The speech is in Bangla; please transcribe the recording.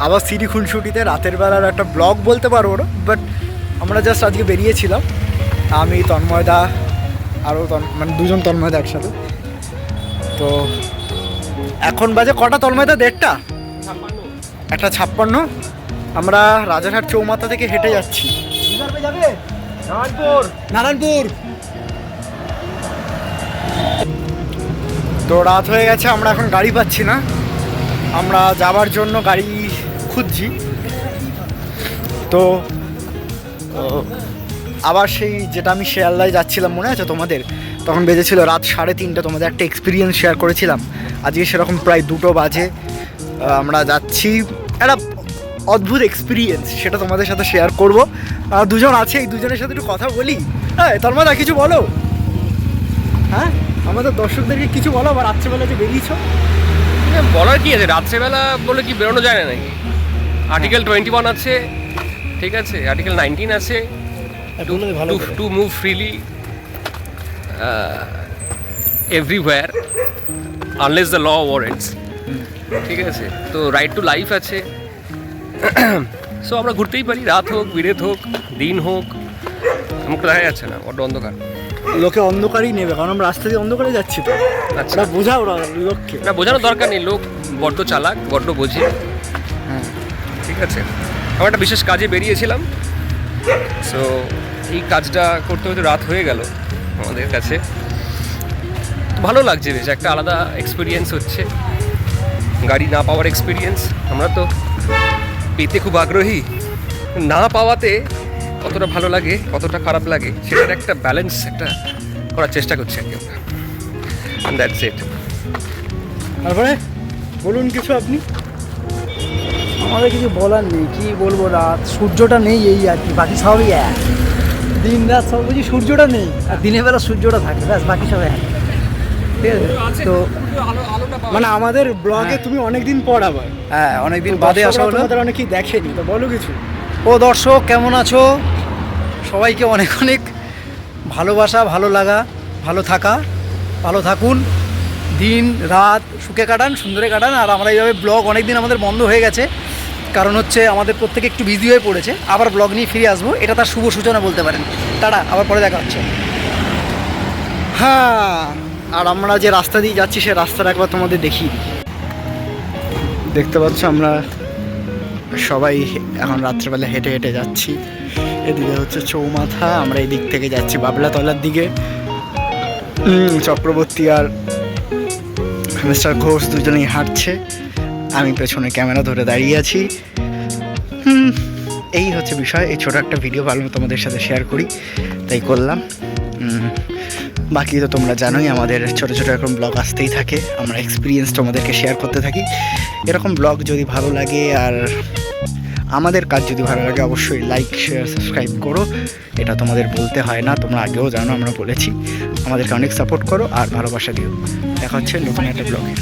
আবার সিঁড়ি খুনসুটিতে রাতের বেলার একটা ব্লগ বলতে পারবো না, বাট আমরা জাস্ট আজকে বেরিয়েছিলাম, আমি তন্ময়দা আরও মানে দুজন তন্ময়দা একসাথে। তো এখন বাজে কটা তন্ময়দা? 1:56। আমরা রাজারহাট চৌমাথা থেকে হেঁটে যাচ্ছি নারায়ণপুর। তো রাত হয়ে গেছে, আমরা এখন গাড়ি পাচ্ছি না, আমরা যাওয়ার জন্য গাড়ি খুঁজছি। তো আবার সেই যেটা আমি শিয়ালদায় যাচ্ছিলাম মনে আছে তোমাদের, তখন বেজেছিল রাত 3:30, তোমাদের একটা এক্সপিরিয়েন্স শেয়ার করেছিলাম। আজকে সেরকম প্রায় 2টো বাজে আমরা যাচ্ছি, একটা অদ্ভুত এক্সপিরিয়েন্স, সেটা তোমাদের সাথে শেয়ার করবো। দুজন আছে, এই দুজনের সাথে একটু কথা বলি। হ্যাঁ তন্ময়দা কিছু বলো, হ্যাঁ আমাদের দর্শকদেরকে কিছু বলো। আবার রাত্রেবেলা যে বেরিয়েছো, বলার কি আছে, রাত্রেবেলা বলে কি বেরোনো যায় না নাকি? আর্টিকেল 21 আছে, ঠিক আছে, আর্টিকেল 19 আছে, to move freely everywhere unless the law warrants, ঠিক আছে। তো রাইট টু লাইফ আছে, সো আমরা ঘুরতেই পারি, রাত হোক, বিরেত হোক, দিন হোক, আমাকে দেখা যাচ্ছে না, বড্ড অন্ধকার। লোকে অন্ধকারই নেবে, কারণ আমরা রাস্তা দিয়ে অন্ধকারে যাচ্ছি। তো আচ্ছা, বোঝাও লোককে, না বোঝানোর দরকার নেই, লোক বড্ড চালাক, বড্ড বোঝে। হ্যাঁ ঠিক আছে, আমরা একটা বিশেষ কাজে বেরিয়েছিলাম, সো এই কাজটা করতে হতে রাত হয়ে গেল আমাদের কাছে। ভালো লাগছে, বেশ একটা আলাদা এক্সপিরিয়েন্স হচ্ছে, গাড়ি না পাওয়ার এক্সপিরিয়েন্স। আমরা তো পেতে খুব আগ্রহী, না পাওয়াতে কতটা ভালো লাগে, কতটা খারাপ লাগে, সেটার একটা ব্যালেন্স একটা করার চেষ্টা করছি আর কি আমরা। And that's it. তারপরে বলুন কিছু আপনি। আমাদের কিছু বলার নেই, কি বলবো, রাত সূর্যটা নেই এই আর কি, বাকি সবই এক। দিন রাত সব বুঝি, সূর্যটা নেই, আর দিনের বেলা সূর্যটা থাকে, ব্যাস বাকি সব এক। ঠিক আছে, তো মানে আমাদের ব্লগে তুমি অনেকদিন পর আবার, হ্যাঁ অনেকদিন বাদে আসা হলো। তোমাদের অনেকেই দেখেনি, তো বলো কিছু। ও দর্শক কেমন আছো? সবাইকে অনেক অনেক ভালোবাসা, ভালো লাগা, ভালো থাকা, ভালো থাকুন, দিন রাত সুখে কাটান, সুন্দরে কাটান। আর আমরা এইভাবে ব্লগ অনেকদিন আমাদের বন্ধ হয়ে গেছে, কারণ হচ্ছে আমাদের প্রত্যেকে একটু বিজি হয়ে পড়েছে। আবার ব্লগ নিয়ে ফিরে আসবো, এটা তার শুভ সূচনা বলতে পারেন। টাটা, আবার পরে দেখা হচ্ছে। হ্যাঁ, আর আমরা যে রাস্তা দিয়ে যাচ্ছি সে রাস্তাটা একবার তোমাদের দেখি। দেখতে পাচ্ছ আমরা সবাই এখন রাত্রেবেলা হেঁটে হেঁটে যাচ্ছি। এদিকে হচ্ছে চৌমাথা, আমরা এই দিক থেকে যাচ্ছি বাবলাতলার দিকে। চক্রবর্তী আর মিস্টার ঘোষ দুজনেই হাঁটছে, আমি পেছনে ক্যামেরা ধরে দাঁড়িয়ে আছি। এই হচ্ছে বিষয়। এই ছোটো একটা ভিডিও ভালো তোমাদের সাথে শেয়ার করি, তাই করলাম। বাকি তো তোমরা জানোই, আমাদের ছোটো ছোটো এরকম ব্লগ আসতেই থাকে, আমরা এক্সপিরিয়েন্স তোমাদেরকে শেয়ার করতে থাকি। এরকম ব্লগ যদি ভালো লাগে আর আমাদের কাজ যদি ভালো লাগে, অবশ্যই লাইক শেয়ার সাবস্ক্রাইব করো। এটা তোমাদের বলতে হয় না, তোমরা আগেও জানো, আমরা বলেছি। আমাদেরকে অনেক সাপোর্ট করো আর ভালোবাসা দিও। দেখা হচ্ছে নতুন একটা ব্লগে।